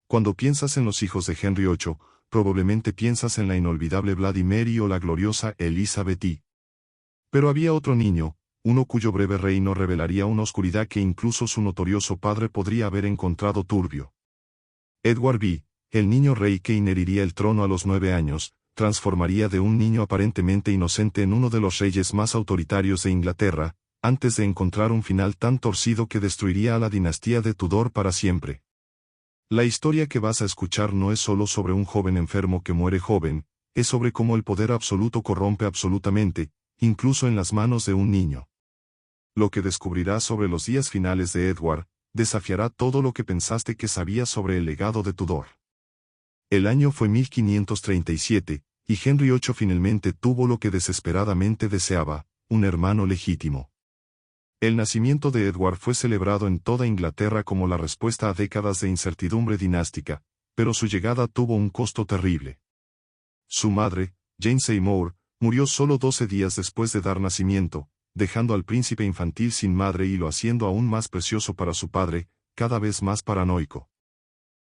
Cuando piensas en los hijos de Henry VIII, probablemente piensas en la inolvidable Vladimir o la gloriosa Elizabeth I. Pero había otro niño, uno cuyo breve reino revelaría una oscuridad que incluso su notorioso padre podría haber encontrado turbio. Edward V, el niño rey que inheriría el trono a los 9 años, transformaría de un niño aparentemente inocente en uno de los reyes más autoritarios de Inglaterra, antes de encontrar un final tan torcido que destruiría a la dinastía de Tudor para siempre. La historia que vas a escuchar no es solo sobre un joven enfermo que muere joven, es sobre cómo el poder absoluto corrompe absolutamente, incluso en las manos de un niño. Lo que descubrirás sobre los días finales de Edward, desafiará todo lo que pensaste que sabías sobre el legado de Tudor. El año fue 1537, y Henry VIII finalmente tuvo lo que desesperadamente deseaba, un hermano legítimo. El nacimiento de Edward fue celebrado en toda Inglaterra como la respuesta a décadas de incertidumbre dinástica, pero su llegada tuvo un costo terrible. Su madre, Jane Seymour, murió solo 12 días después de dar nacimiento, dejando al príncipe infantil sin madre y lo haciendo aún más precioso para su padre, cada vez más paranoico.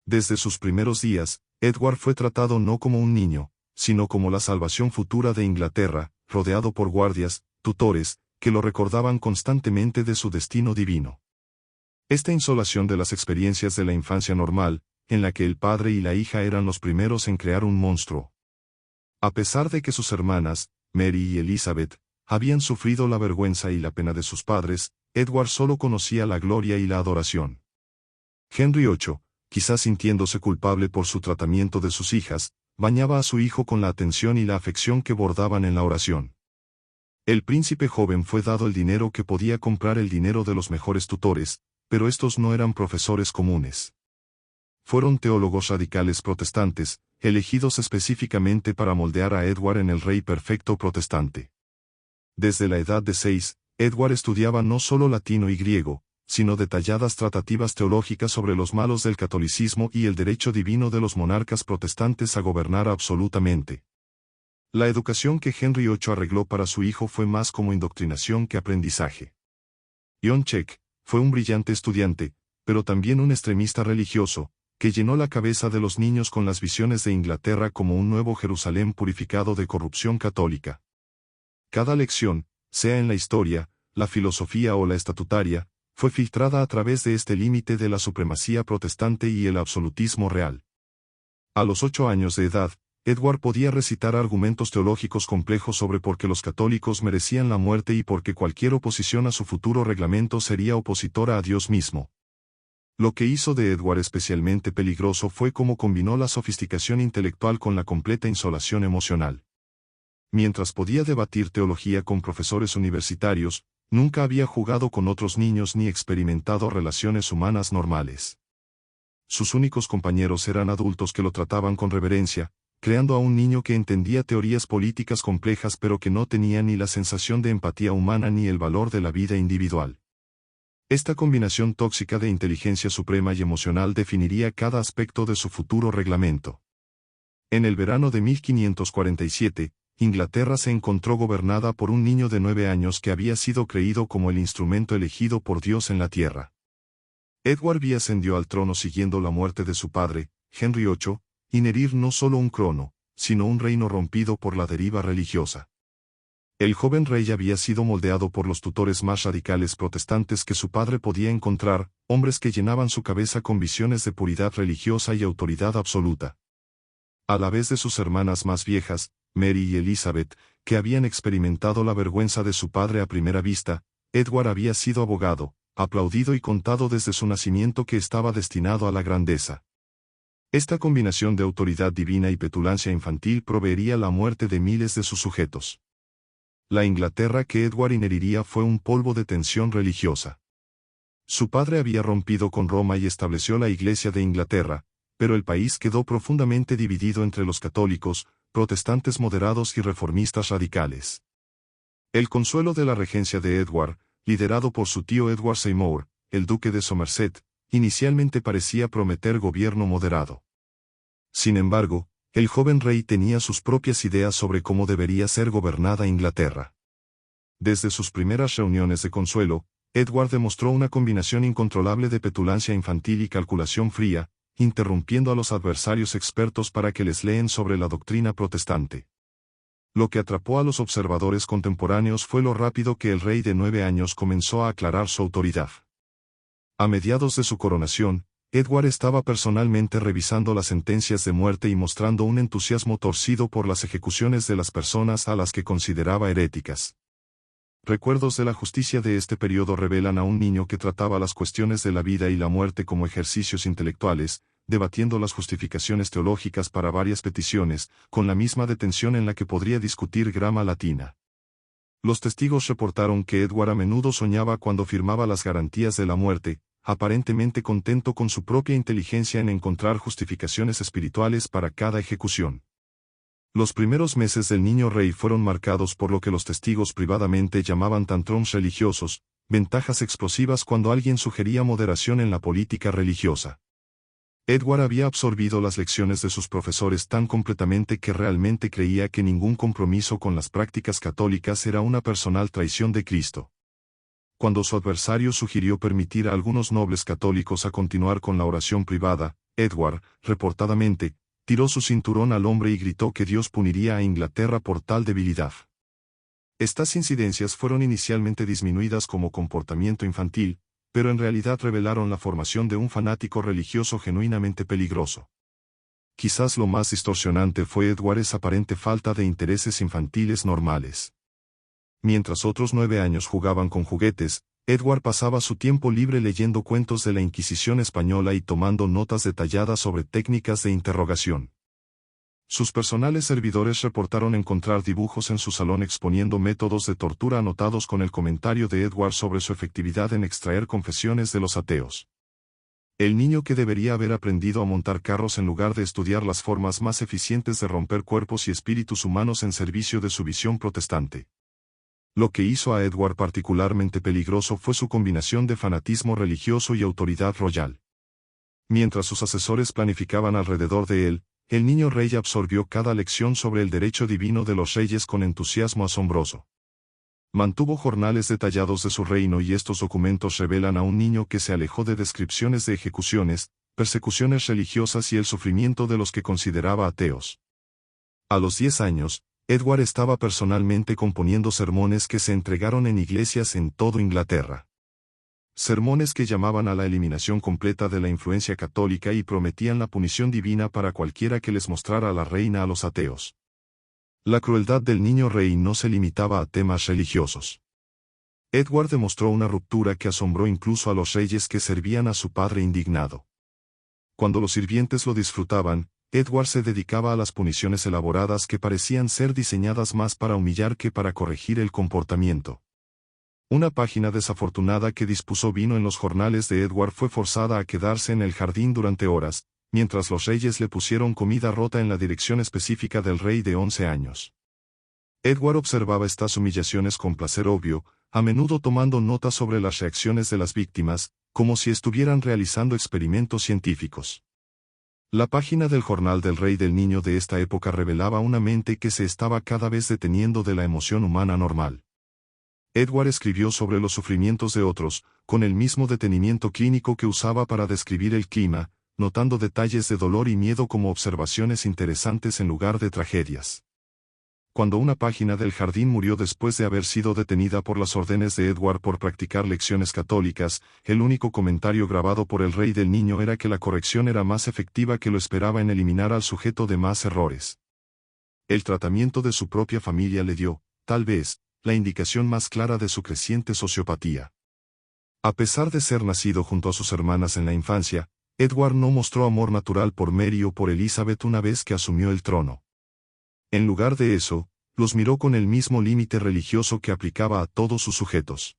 Desde sus primeros días, Edward fue tratado no como un niño, sino como la salvación futura de Inglaterra, rodeado por guardias, tutores, que lo recordaban constantemente de su destino divino. Esta insolación de las experiencias de la infancia normal, en la que el padre y la hija eran los primeros en crear un monstruo. A pesar de que sus hermanas, Mary y Elizabeth, habían sufrido la vergüenza y la pena de sus padres, Edward solo conocía la gloria y la adoración. Henry VIII, quizás sintiéndose culpable por su tratamiento de sus hijas, bañaba a su hijo con la atención y la afección que bordaban en la oración. El príncipe joven fue dado el dinero que podía comprar el dinero de los mejores tutores, pero estos no eran profesores comunes. Fueron teólogos radicales protestantes, elegidos específicamente para moldear a Edward en el rey perfecto protestante. Desde la edad de 6, Edward estudiaba no solo latino y griego, sino detalladas tratativas teológicas sobre los malos del catolicismo y el derecho divino de los monarcas protestantes a gobernar absolutamente. La educación que Henry VIII arregló para su hijo fue más como indoctrinación que aprendizaje. John Check fue un brillante estudiante, pero también un extremista religioso, que llenó la cabeza de los niños con las visiones de Inglaterra como un nuevo Jerusalén purificado de corrupción católica. Cada lección, sea en la historia, la filosofía o la estatutaria, fue filtrada a través de este límite de la supremacía protestante y el absolutismo real. A los 8 años de edad, Edward podía recitar argumentos teológicos complejos sobre por qué los católicos merecían la muerte y por qué cualquier oposición a su futuro reglamento sería opositora a Dios mismo. Lo que hizo de Edward especialmente peligroso fue cómo combinó la sofisticación intelectual con la completa insolación emocional. Mientras podía debatir teología con profesores universitarios, nunca había jugado con otros niños ni experimentado relaciones humanas normales. Sus únicos compañeros eran adultos que lo trataban con reverencia, creando a un niño que entendía teorías políticas complejas pero que no tenía ni la sensación de empatía humana ni el valor de la vida individual. Esta combinación tóxica de inteligencia suprema y emocional definiría cada aspecto de su futuro reglamento. En el verano de 1547, Inglaterra se encontró gobernada por un niño de 9 años que había sido creído como el instrumento elegido por Dios en la tierra. Edward V ascendió al trono siguiendo la muerte de su padre, Henry VIII, inherir no solo un trono, sino un reino rompido por la deriva religiosa. El joven rey había sido moldeado por los tutores más radicales protestantes que su padre podía encontrar, hombres que llenaban su cabeza con visiones de puridad religiosa y autoridad absoluta. A la vez de sus hermanas más viejas, Mary y Elizabeth, que habían experimentado la vergüenza de su padre a primera vista, Edward había sido abogado, aplaudido y contado desde su nacimiento que estaba destinado a la grandeza. Esta combinación de autoridad divina y petulancia infantil proveería la muerte de miles de sus sujetos. La Inglaterra que Edward inheriría fue un polvo de tensión religiosa. Su padre había rompido con Roma y estableció la Iglesia de Inglaterra, pero el país quedó profundamente dividido entre los católicos, protestantes moderados y reformistas radicales. El consuelo de la regencia de Edward, liderado por su tío Edward Seymour, el duque de Somerset, inicialmente parecía prometer gobierno moderado. Sin embargo, el joven rey tenía sus propias ideas sobre cómo debería ser gobernada Inglaterra. Desde sus primeras reuniones de consuelo, Edward demostró una combinación incontrolable de petulancia infantil y calculación fría, interrumpiendo a los adversarios expertos para que les leen sobre la doctrina protestante. Lo que atrapó a los observadores contemporáneos fue lo rápido que el rey de 9 años comenzó a aclarar su autoridad. A mediados de su coronación, Edward estaba personalmente revisando las sentencias de muerte y mostrando un entusiasmo torcido por las ejecuciones de las personas a las que consideraba heréticas. Recuerdos de la justicia de este periodo revelan a un niño que trataba las cuestiones de la vida y la muerte como ejercicios intelectuales, debatiendo las justificaciones teológicas para varias peticiones, con la misma detención en la que podría discutir grama latina. Los testigos reportaron que Edward a menudo soñaba cuando firmaba las garantías de la muerte, aparentemente contento con su propia inteligencia en encontrar justificaciones espirituales para cada ejecución. Los primeros meses del niño rey fueron marcados por lo que los testigos privadamente llamaban tantrums religiosos, ventajas explosivas cuando alguien sugería moderación en la política religiosa. Edward había absorbido las lecciones de sus profesores tan completamente que realmente creía que ningún compromiso con las prácticas católicas era una personal traición de Cristo. Cuando su adversario sugirió permitir a algunos nobles católicos a continuar con la oración privada, Edward, reportadamente, tiró su cinturón al hombre y gritó que Dios puniría a Inglaterra por tal debilidad. Estas incidencias fueron inicialmente disminuidas como comportamiento infantil, pero en realidad revelaron la formación de un fanático religioso genuinamente peligroso. Quizás lo más distorsionante fue Edward's aparente falta de intereses infantiles normales. Mientras otros 9 años jugaban con juguetes, Edward pasaba su tiempo libre leyendo cuentos de la Inquisición española y tomando notas detalladas sobre técnicas de interrogación. Sus personales servidores reportaron encontrar dibujos en su salón exponiendo métodos de tortura anotados con el comentario de Edward sobre su efectividad en extraer confesiones de los ateos. El niño que debería haber aprendido a montar carros en lugar de estudiar las formas más eficientes de romper cuerpos y espíritus humanos en servicio de su visión protestante. Lo que hizo a Edward particularmente peligroso fue su combinación de fanatismo religioso y autoridad royal. Mientras sus asesores planificaban alrededor de él, el niño rey absorbió cada lección sobre el derecho divino de los reyes con entusiasmo asombroso. Mantuvo jornales detallados de su reino y estos documentos revelan a un niño que se alejó de descripciones de ejecuciones, persecuciones religiosas y el sufrimiento de los que consideraba ateos. A los 10 años, Edward estaba personalmente componiendo sermones que se entregaron en iglesias en toda Inglaterra. Sermones que llamaban a la eliminación completa de la influencia católica y prometían la punición divina para cualquiera que les mostrara a la reina a los ateos. La crueldad del niño rey no se limitaba a temas religiosos. Edward demostró una ruptura que asombró incluso a los reyes que servían a su padre indignado. Cuando los sirvientes lo disfrutaban, Edward se dedicaba a las puniciones elaboradas que parecían ser diseñadas más para humillar que para corregir el comportamiento. Una página desafortunada que dispuso vino en los jornales de Edward fue forzada a quedarse en el jardín durante horas, mientras los reyes le pusieron comida rota en la dirección específica del rey de 11 años. Edward observaba estas humillaciones con placer obvio, a menudo tomando notas sobre las reacciones de las víctimas, como si estuvieran realizando experimentos científicos. La página del Jornal del Rey del Niño de esta época revelaba una mente que se estaba cada vez deteniendo de la emoción humana normal. Edward escribió sobre los sufrimientos de otros, con el mismo detenimiento clínico que usaba para describir el clima, notando detalles de dolor y miedo como observaciones interesantes en lugar de tragedias. Cuando una página del jardín murió después de haber sido detenida por las órdenes de Edward por practicar lecciones católicas, el único comentario grabado por el rey del niño era que la corrección era más efectiva que lo esperaba en eliminar al sujeto de más errores. El tratamiento de su propia familia le dio, tal vez, la indicación más clara de su creciente sociopatía. A pesar de ser nacido junto a sus hermanas en la infancia, Edward no mostró amor natural por Mary o por Elizabeth una vez que asumió el trono. En lugar de eso, los miró con el mismo límite religioso que aplicaba a todos sus sujetos.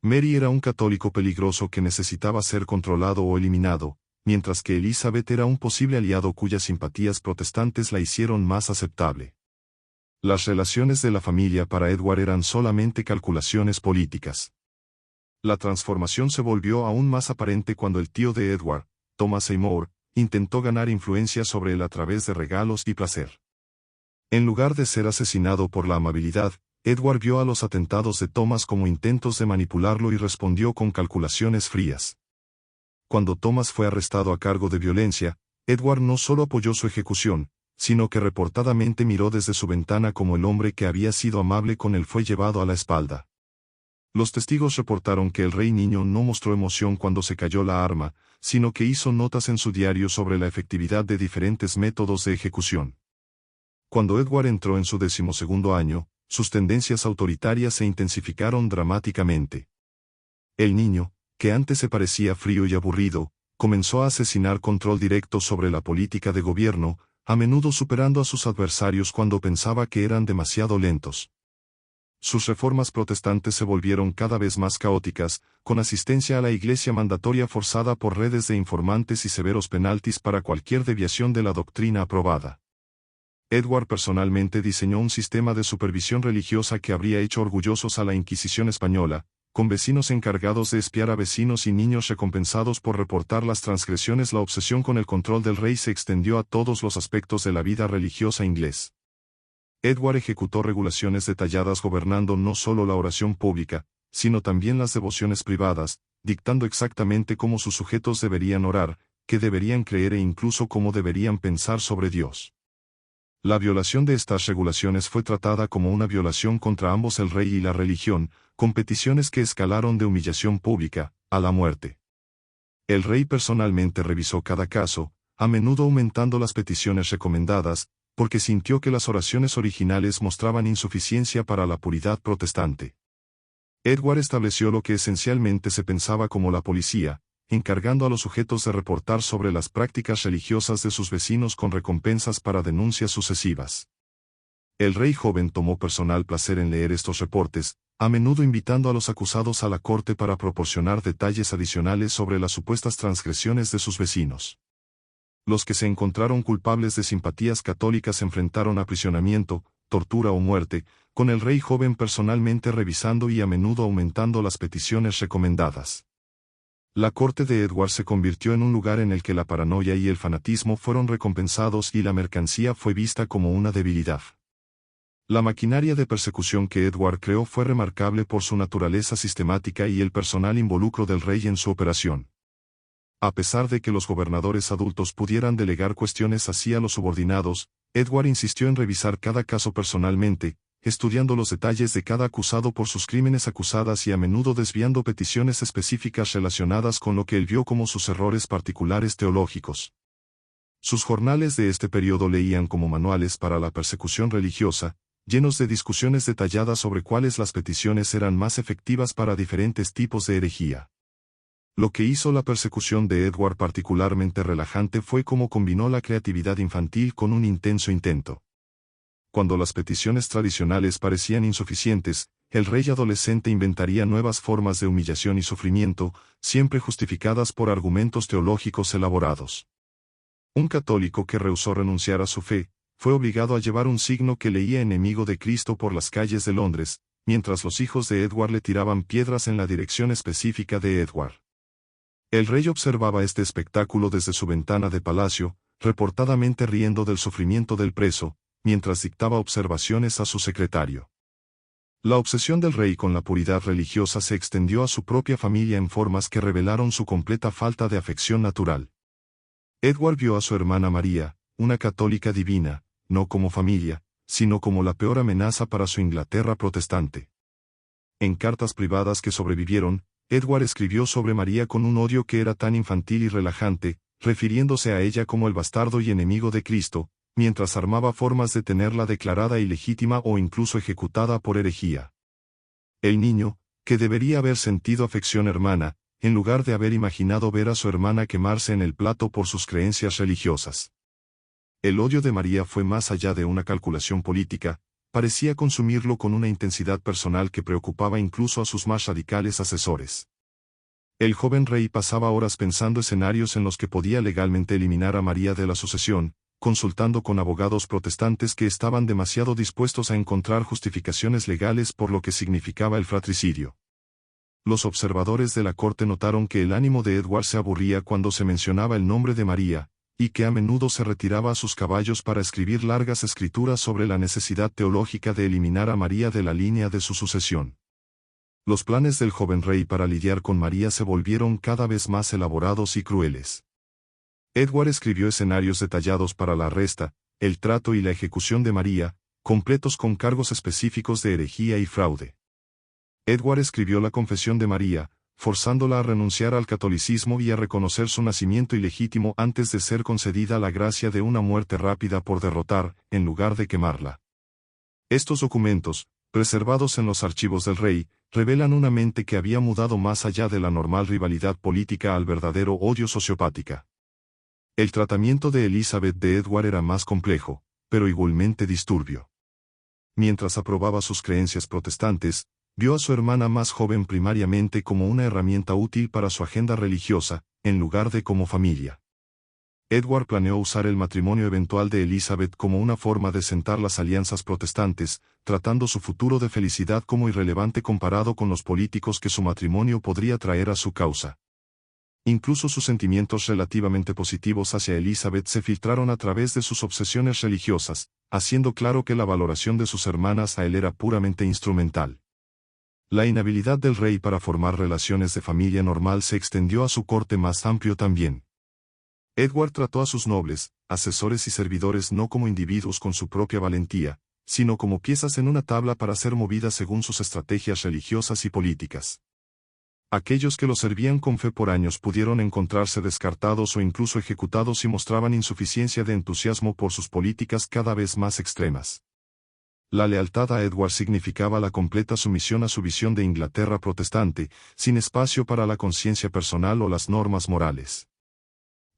Mary era un católico peligroso que necesitaba ser controlado o eliminado, mientras que Elizabeth era un posible aliado cuyas simpatías protestantes la hicieron más aceptable. Las relaciones de la familia para Edward eran solamente calculaciones políticas. La transformación se volvió aún más aparente cuando el tío de Edward, Thomas Seymour, intentó ganar influencia sobre él a través de regalos y placer. En lugar de ser asesinado por la amabilidad, Edward vio a los atentados de Thomas como intentos de manipularlo y respondió con calculaciones frías. Cuando Thomas fue arrestado a cargo de violencia, Edward no solo apoyó su ejecución, sino que reportadamente miró desde su ventana como el hombre que había sido amable con él fue llevado a la espalda. Los testigos reportaron que el rey niño no mostró emoción cuando se cayó la arma, sino que hizo notas en su diario sobre la efectividad de diferentes métodos de ejecución. Cuando Edward entró en su 12º año, sus tendencias autoritarias se intensificaron dramáticamente. El niño, que antes se parecía frío y aburrido, comenzó a asesinar control directo sobre la política de gobierno, a menudo superando a sus adversarios cuando pensaba que eran demasiado lentos. Sus reformas protestantes se volvieron cada vez más caóticas, con asistencia a la iglesia mandatoria forzada por redes de informantes y severos penaltis para cualquier deviación de la doctrina aprobada. Edward personalmente diseñó un sistema de supervisión religiosa que habría hecho orgullosos a la Inquisición española, con vecinos encargados de espiar a vecinos y niños recompensados por reportar las transgresiones. La obsesión con el control del rey se extendió a todos los aspectos de la vida religiosa inglés. Edward ejecutó regulaciones detalladas gobernando no solo la oración pública, sino también las devociones privadas, dictando exactamente cómo sus sujetos deberían orar, qué deberían creer e incluso cómo deberían pensar sobre Dios. La violación de estas regulaciones fue tratada como una violación contra ambos el rey y la religión, con peticiones que escalaron de humillación pública a la muerte. El rey personalmente revisó cada caso, a menudo aumentando las peticiones recomendadas, porque sintió que las oraciones originales mostraban insuficiencia para la puridad protestante. Edward estableció lo que esencialmente se pensaba como la policía, encargando a los sujetos de reportar sobre las prácticas religiosas de sus vecinos con recompensas para denuncias sucesivas. El rey joven tomó personal placer en leer estos reportes, a menudo invitando a los acusados a la corte para proporcionar detalles adicionales sobre las supuestas transgresiones de sus vecinos. Los que se encontraron culpables de simpatías católicas se enfrentaron a aprisionamiento, tortura o muerte, con el rey joven personalmente revisando y a menudo aumentando las peticiones recomendadas. La corte de Edward se convirtió en un lugar en el que la paranoia y el fanatismo fueron recompensados y la mercancía fue vista como una debilidad. La maquinaria de persecución que Edward creó fue remarcable por su naturaleza sistemática y el personal involucro del rey en su operación. A pesar de que los gobernadores adultos pudieran delegar cuestiones así a los subordinados, Edward insistió en revisar cada caso personalmente, estudiando los detalles de cada acusado por sus crímenes acusadas y a menudo desviando peticiones específicas relacionadas con lo que él vio como sus errores particulares teológicos. Sus jornales de este periodo leían como manuales para la persecución religiosa, llenos de discusiones detalladas sobre cuáles las peticiones eran más efectivas para diferentes tipos de herejía. Lo que hizo la persecución de Edward particularmente relajante fue cómo combinó la creatividad infantil con un intenso intento. Cuando las peticiones tradicionales parecían insuficientes, el rey adolescente inventaría nuevas formas de humillación y sufrimiento, siempre justificadas por argumentos teológicos elaborados. Un católico que rehusó renunciar a su fe, fue obligado a llevar un signo que leía enemigo de Cristo por las calles de Londres, mientras los hijos de Edward le tiraban piedras en la dirección específica de Edward. El rey observaba este espectáculo desde su ventana de palacio, reportadamente riendo del sufrimiento del preso, mientras dictaba observaciones a su secretario. La obsesión del rey con la puridad religiosa se extendió a su propia familia en formas que revelaron su completa falta de afección natural. Edward vio a su hermana María, una católica divina, no como familia, sino como la peor amenaza para su Inglaterra protestante. En cartas privadas que sobrevivieron, Edward escribió sobre María con un odio que era tan infantil y relajante, refiriéndose a ella como el bastardo y enemigo de Cristo, mientras armaba formas de tenerla declarada ilegítima o incluso ejecutada por herejía. El niño, que debería haber sentido afección hermana, en lugar de haber imaginado ver a su hermana quemarse en el plato por sus creencias religiosas. El odio de María fue más allá de una calculación política, parecía consumirlo con una intensidad personal que preocupaba incluso a sus más radicales asesores. El joven rey pasaba horas pensando escenarios en los que podía legalmente eliminar a María de la sucesión, consultando con abogados protestantes que estaban demasiado dispuestos a encontrar justificaciones legales por lo que significaba el fratricidio. Los observadores de la corte notaron que el ánimo de Edward se aburría cuando se mencionaba el nombre de María, y que a menudo se retiraba a sus caballos para escribir largas escrituras sobre la necesidad teológica de eliminar a María de la línea de su sucesión. Los planes del joven rey para lidiar con María se volvieron cada vez más elaborados y crueles. Edward escribió escenarios detallados para la arresta, el trato y la ejecución de María, completos con cargos específicos de herejía y fraude. Edward escribió la confesión de María, forzándola a renunciar al catolicismo y a reconocer su nacimiento ilegítimo antes de ser concedida la gracia de una muerte rápida por derrotar, en lugar de quemarla. Estos documentos, preservados en los archivos del rey, revelan una mente que había mudado más allá de la normal rivalidad política al verdadero odio sociopática. El tratamiento de Elizabeth de Edward era más complejo, pero igualmente disturbio. Mientras aprobaba sus creencias protestantes, vio a su hermana más joven primariamente como una herramienta útil para su agenda religiosa, en lugar de como familia. Edward planeó usar el matrimonio eventual de Elizabeth como una forma de sentar las alianzas protestantes, tratando su futuro de felicidad como irrelevante comparado con los políticos que su matrimonio podría traer a su causa. Incluso sus sentimientos relativamente positivos hacia Elizabeth se filtraron a través de sus obsesiones religiosas, haciendo claro que la valoración de sus hermanas a él era puramente instrumental. La inhabilidad del rey para formar relaciones de familia normal se extendió a su corte más amplio también. Edward trató a sus nobles, asesores y servidores no como individuos con su propia valentía, sino como piezas en una tabla para ser movidas según sus estrategias religiosas y políticas. Aquellos que lo servían con fe por años pudieron encontrarse descartados o incluso ejecutados si mostraban insuficiencia de entusiasmo por sus políticas cada vez más extremas. La lealtad a Edward significaba la completa sumisión a su visión de Inglaterra protestante, sin espacio para la conciencia personal o las normas morales.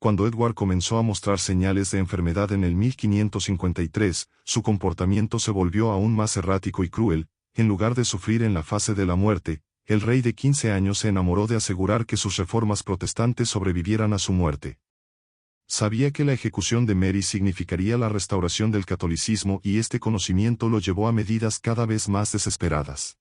Cuando Edward comenzó a mostrar señales de enfermedad en el 1553, su comportamiento se volvió aún más errático y cruel. En lugar de sufrir en la fase de la muerte, el rey de 15 años se enamoró de asegurar que sus reformas protestantes sobrevivieran a su muerte. Sabía que la ejecución de Mary significaría la restauración del catolicismo y este conocimiento lo llevó a medidas cada vez más desesperadas.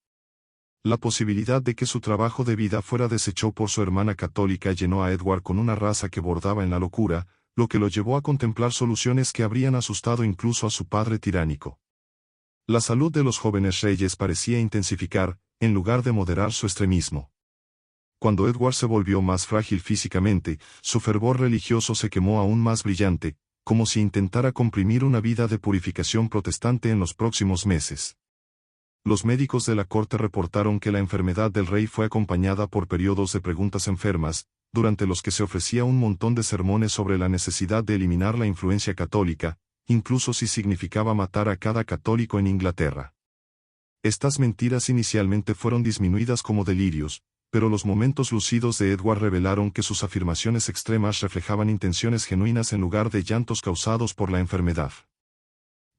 La posibilidad de que su trabajo de vida fuera desechado por su hermana católica llenó a Edward con una raza que bordaba en la locura, lo que lo llevó a contemplar soluciones que habrían asustado incluso a su padre tiránico. La salud de los jóvenes reyes parecía intensificar, en lugar de moderar su extremismo. Cuando Edward se volvió más frágil físicamente, su fervor religioso se quemó aún más brillante, como si intentara comprimir una vida de purificación protestante en los próximos meses. Los médicos de la corte reportaron que la enfermedad del rey fue acompañada por periodos de preguntas enfermas, durante los que se ofrecía un montón de sermones sobre la necesidad de eliminar la influencia católica, incluso si significaba matar a cada católico en Inglaterra. Estas mentiras inicialmente fueron disminuidas como delirios, pero los momentos lúcidos de Edward revelaron que sus afirmaciones extremas reflejaban intenciones genuinas en lugar de llantos causados por la enfermedad.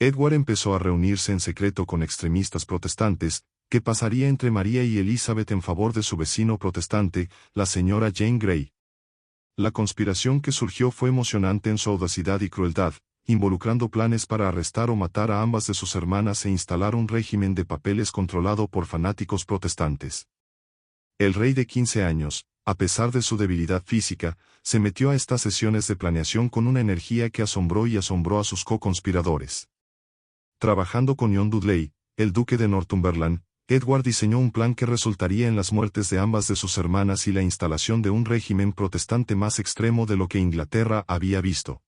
Edward empezó a reunirse en secreto con extremistas protestantes, que pasaría entre María y Elizabeth en favor de su vecino protestante, la señora Jane Grey. La conspiración que surgió fue emocionante en su audacidad y crueldad, involucrando planes para arrestar o matar a ambas de sus hermanas e instalar un régimen de papeles controlado por fanáticos protestantes. El rey de 15 años, a pesar de su debilidad física, se metió a estas sesiones de planeación con una energía que asombró a sus co-conspiradores. Trabajando con John Dudley, el duque de Northumberland, Edward diseñó un plan que resultaría en las muertes de ambas de sus hermanas y la instalación de un régimen protestante más extremo de lo que Inglaterra había visto.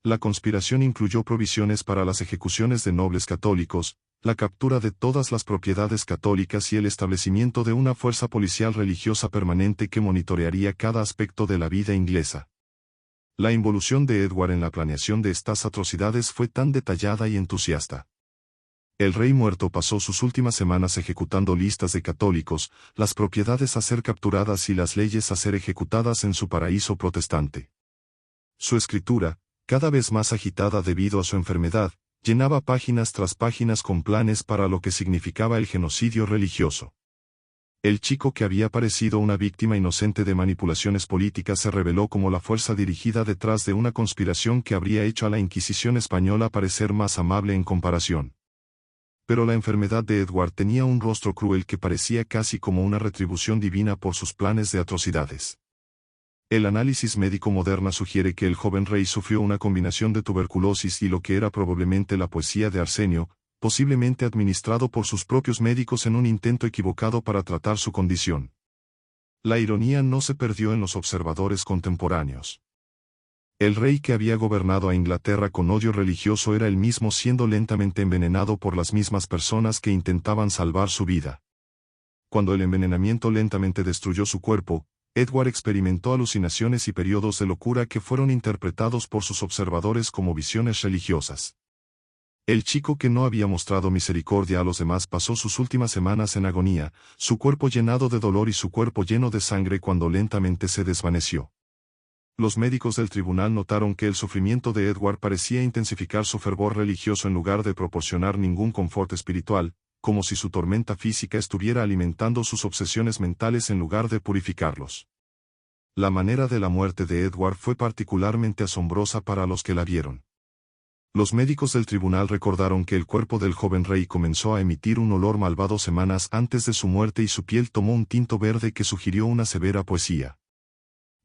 La conspiración incluyó provisiones para las ejecuciones de nobles católicos, la captura de todas las propiedades católicas y el establecimiento de una fuerza policial religiosa permanente que monitorearía cada aspecto de la vida inglesa. La involución de Edward en la planeación de estas atrocidades fue tan detallada y entusiasta. El rey muerto pasó sus últimas semanas ejecutando listas de católicos, las propiedades a ser capturadas y las leyes a ser ejecutadas en su paraíso protestante. Su escritura, cada vez más agitada debido a su enfermedad, llenaba páginas tras páginas con planes para lo que significaba el genocidio religioso. El chico que había parecido una víctima inocente de manipulaciones políticas se reveló como la fuerza dirigida detrás de una conspiración que habría hecho a la Inquisición española parecer más amable en comparación. Pero la enfermedad de Edward tenía un rostro cruel que parecía casi como una retribución divina por sus planes de atrocidades. El análisis médico moderno sugiere que el joven rey sufrió una combinación de tuberculosis y lo que era probablemente la poesía de Arsenio, posiblemente administrado por sus propios médicos en un intento equivocado para tratar su condición. La ironía no se perdió en los observadores contemporáneos. El rey que había gobernado a Inglaterra con odio religioso era el mismo siendo lentamente envenenado por las mismas personas que intentaban salvar su vida. Cuando el envenenamiento lentamente destruyó su cuerpo, Edward experimentó alucinaciones y periodos de locura que fueron interpretados por sus observadores como visiones religiosas. El chico que no había mostrado misericordia a los demás pasó sus últimas semanas en agonía, su cuerpo llenado de dolor y su cuerpo lleno de sangre cuando lentamente se desvaneció. Los médicos del tribunal notaron que el sufrimiento de Edward parecía intensificar su fervor religioso en lugar de proporcionar ningún confort espiritual, como si su tormenta física estuviera alimentando sus obsesiones mentales en lugar de purificarlos. La manera de la muerte de Edward fue particularmente asombrosa para los que la vieron. Los médicos del tribunal recordaron que el cuerpo del joven rey comenzó a emitir un olor malvado semanas antes de su muerte y su piel tomó un tinto verde que sugirió una severa poesía.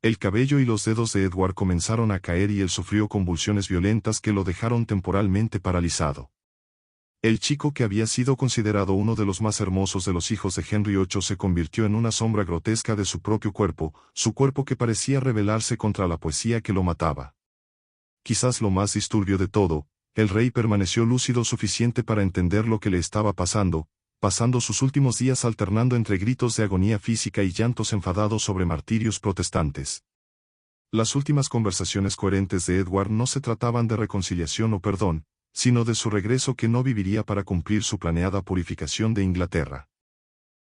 El cabello y los dedos de Edward comenzaron a caer y él sufrió convulsiones violentas que lo dejaron temporalmente paralizado. El chico que había sido considerado uno de los más hermosos de los hijos de Henry VIII se convirtió en una sombra grotesca de su propio cuerpo, su cuerpo que parecía rebelarse contra la poesía que lo mataba. Quizás lo más disturbio de todo, el rey permaneció lúcido suficiente para entender lo que le estaba pasando, pasando sus últimos días alternando entre gritos de agonía física y llantos enfadados sobre martirios protestantes. Las últimas conversaciones coherentes de Edward no se trataban de reconciliación o perdón, sino de su regreso que no viviría para cumplir su planeada purificación de Inglaterra.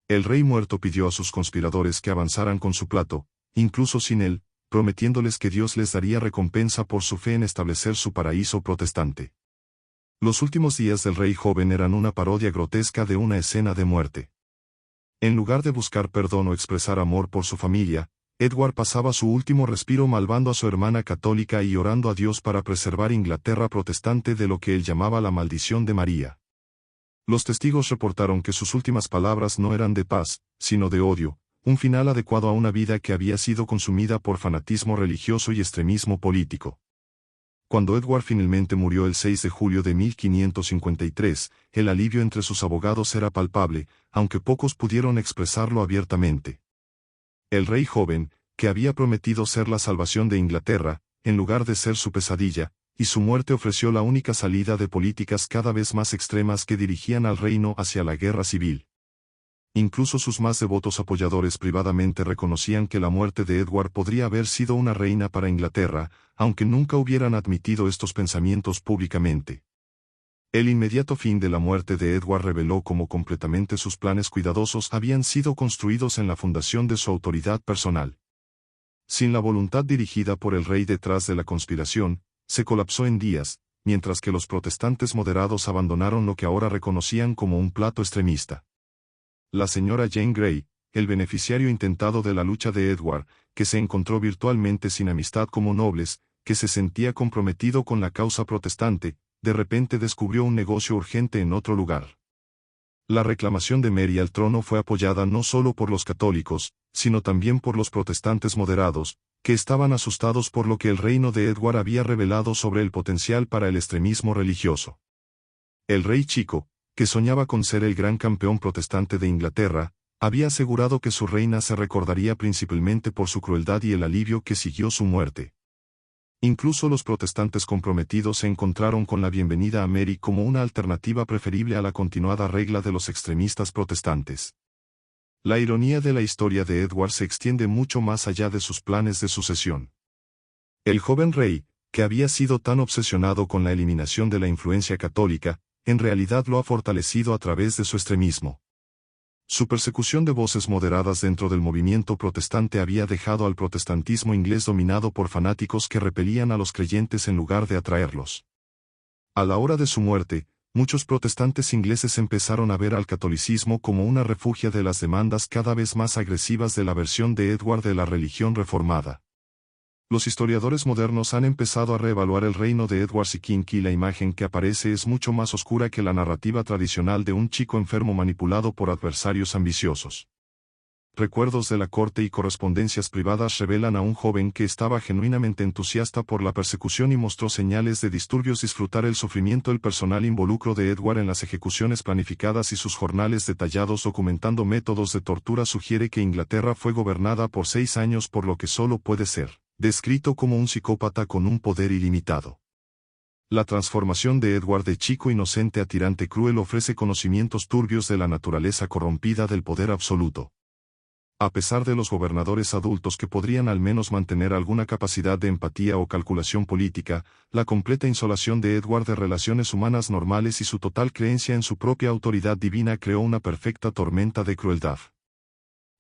El rey muerto pidió a sus conspiradores que avanzaran con su plato, incluso sin él, prometiéndoles que Dios les daría recompensa por su fe en establecer su paraíso protestante. Los últimos días del rey joven eran una parodia grotesca de una escena de muerte. En lugar de buscar perdón o expresar amor por su familia, Edward pasaba su último respiro malvando a su hermana católica y orando a Dios para preservar Inglaterra protestante de lo que él llamaba la maldición de María. Los testigos reportaron que sus últimas palabras no eran de paz, sino de odio, un final adecuado a una vida que había sido consumida por fanatismo religioso y extremismo político. Cuando Edward finalmente murió el 6 de julio de 1553, el alivio entre sus abogados era palpable, aunque pocos pudieron expresarlo abiertamente. El rey joven, que había prometido ser la salvación de Inglaterra, en lugar de ser su pesadilla, y su muerte ofreció la única salida de políticas cada vez más extremas que dirigían al reino hacia la guerra civil. Incluso sus más devotos apoyadores privadamente reconocían que la muerte de Edward podría haber sido una reina para Inglaterra, aunque nunca hubieran admitido estos pensamientos públicamente. El inmediato fin de la muerte de Edward reveló cómo completamente sus planes cuidadosos habían sido construidos en la fundación de su autoridad personal. Sin la voluntad dirigida por el rey detrás de la conspiración, se colapsó en días, mientras que los protestantes moderados abandonaron lo que ahora reconocían como un plato extremista. La señora Jane Grey, el beneficiario intentado de la lucha de Edward, que se encontró virtualmente sin amistad como nobles, que se sentía comprometido con la causa protestante, de repente descubrió un negocio urgente en otro lugar. La reclamación de Mary al trono fue apoyada no solo por los católicos, sino también por los protestantes moderados, que estaban asustados por lo que el reino de Edward había revelado sobre el potencial para el extremismo religioso. El rey chico, que soñaba con ser el gran campeón protestante de Inglaterra, había asegurado que su reina se recordaría principalmente por su crueldad y el alivio que siguió su muerte. Incluso los protestantes comprometidos se encontraron con la bienvenida a Mary como una alternativa preferible a la continuada regla de los extremistas protestantes. La ironía de la historia de Edward se extiende mucho más allá de sus planes de sucesión. El joven rey, que había sido tan obsesionado con la eliminación de la influencia católica, en realidad lo ha fortalecido a través de su extremismo. Su persecución de voces moderadas dentro del movimiento protestante había dejado al protestantismo inglés dominado por fanáticos que repelían a los creyentes en lugar de atraerlos. A la hora de su muerte, muchos protestantes ingleses empezaron a ver al catolicismo como una refugia de las demandas cada vez más agresivas de la versión de Edward de la religión reformada. Los historiadores modernos han empezado a reevaluar el reino de Edward II y la imagen que aparece es mucho más oscura que la narrativa tradicional de un chico enfermo manipulado por adversarios ambiciosos. Recuerdos de la corte y correspondencias privadas revelan a un joven que estaba genuinamente entusiasta por la persecución y mostró señales de disturbios disfrutar el sufrimiento. El personal involucro de Edward en las ejecuciones planificadas y sus jornales detallados documentando métodos de tortura sugiere que Inglaterra fue gobernada por 6 años por lo que solo puede ser descrito como un psicópata con un poder ilimitado. La transformación de Edward de chico inocente a tirante cruel ofrece conocimientos turbios de la naturaleza corrompida del poder absoluto. A pesar de los gobernadores adultos que podrían al menos mantener alguna capacidad de empatía o calculación política, la completa insolación de Edward de relaciones humanas normales y su total creencia en su propia autoridad divina creó una perfecta tormenta de crueldad.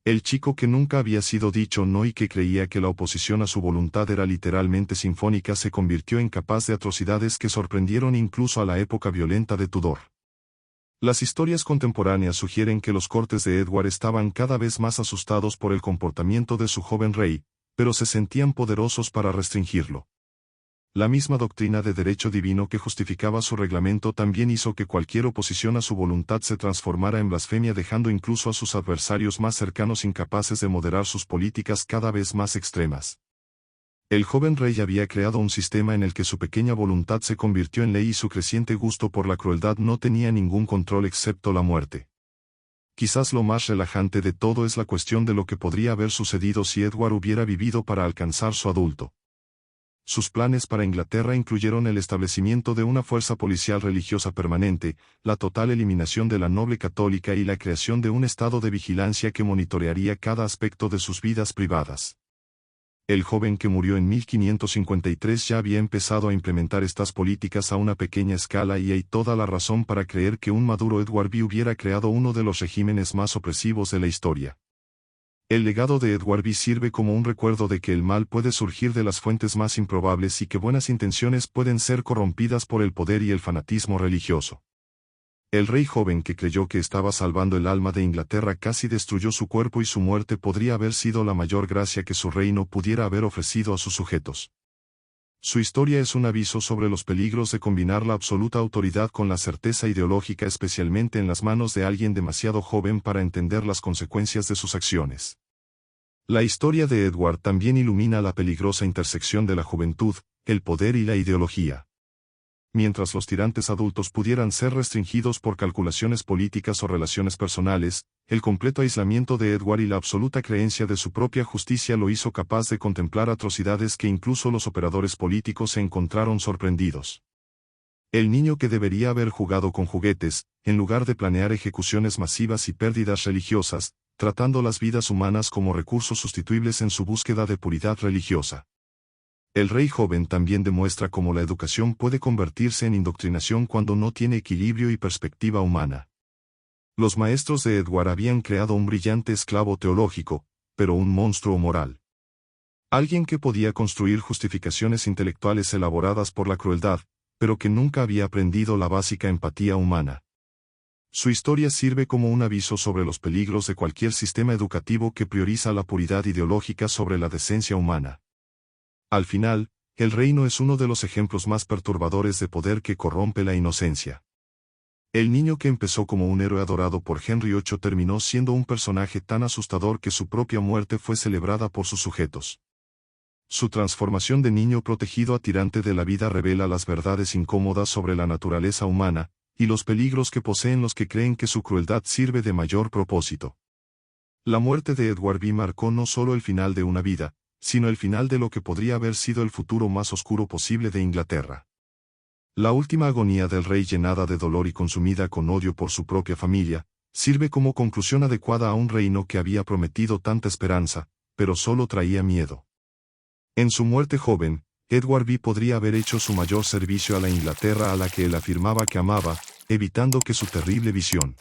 El chico que nunca había sido dicho no y que creía que la oposición a su voluntad era literalmente sinfónica se convirtió en capaz de atrocidades que sorprendieron incluso a la época violenta de Tudor. Las historias contemporáneas sugieren que los cortes de Edward estaban cada vez más asustados por el comportamiento de su joven rey, pero se sentían poderosos para restringirlo. La misma doctrina de derecho divino que justificaba su reglamento también hizo que cualquier oposición a su voluntad se transformara en blasfemia, dejando incluso a sus adversarios más cercanos incapaces de moderar sus políticas cada vez más extremas. El joven rey había creado un sistema en el que su pequeña voluntad se convirtió en ley y su creciente gusto por la crueldad no tenía ningún control excepto la muerte. Quizás lo más relajante de todo es la cuestión de lo que podría haber sucedido si Edward hubiera vivido para alcanzar su adulto. Sus planes para Inglaterra incluyeron el establecimiento de una fuerza policial religiosa permanente, la total eliminación de la noble católica y la creación de un estado de vigilancia que monitorearía cada aspecto de sus vidas privadas. El joven que murió en 1553 ya había empezado a implementar estas políticas a una pequeña escala y hay toda la razón para creer que un maduro Edward V hubiera creado uno de los regímenes más opresivos de la historia. El legado de Edward V sirve como un recuerdo de que el mal puede surgir de las fuentes más improbables y que buenas intenciones pueden ser corrompidas por el poder y el fanatismo religioso. El rey joven que creyó que estaba salvando el alma de Inglaterra casi destruyó su cuerpo y su muerte podría haber sido la mayor gracia que su reino pudiera haber ofrecido a sus sujetos. Su historia es un aviso sobre los peligros de combinar la absoluta autoridad con la certeza ideológica, especialmente en las manos de alguien demasiado joven para entender las consecuencias de sus acciones. La historia de Edward también ilumina la peligrosa intersección de la juventud, el poder y la ideología. Mientras los tirantes adultos pudieran ser restringidos por calculaciones políticas o relaciones personales, el completo aislamiento de Edward y la absoluta creencia de su propia justicia lo hizo capaz de contemplar atrocidades que incluso los operadores políticos se encontraron sorprendidos. El niño que debería haber jugado con juguetes, en lugar de planear ejecuciones masivas y pérdidas religiosas, tratando las vidas humanas como recursos sustituibles en su búsqueda de puridad religiosa. El rey joven también demuestra cómo la educación puede convertirse en indoctrinación cuando no tiene equilibrio y perspectiva humana. Los maestros de Edward habían creado un brillante esclavo teológico, pero un monstruo moral. Alguien que podía construir justificaciones intelectuales elaboradas por la crueldad, pero que nunca había aprendido la básica empatía humana. Su historia sirve como un aviso sobre los peligros de cualquier sistema educativo que prioriza la puridad ideológica sobre la decencia humana. Al final, el reino es uno de los ejemplos más perturbadores de poder que corrompe la inocencia. El niño que empezó como un héroe adorado por Henry VIII terminó siendo un personaje tan asustador que su propia muerte fue celebrada por sus sujetos. Su transformación de niño protegido a tirante de la vida revela las verdades incómodas sobre la naturaleza humana, y los peligros que poseen los que creen que su crueldad sirve de mayor propósito. La muerte de Edward V marcó no solo el final de una vida, sino el final de lo que podría haber sido el futuro más oscuro posible de Inglaterra. La última agonía del rey, llenada de dolor y consumida con odio por su propia familia, sirve como conclusión adecuada a un reino que había prometido tanta esperanza, pero solo traía miedo. En su muerte joven, Edward V podría haber hecho su mayor servicio a la Inglaterra a la que él afirmaba que amaba, evitando que su terrible visión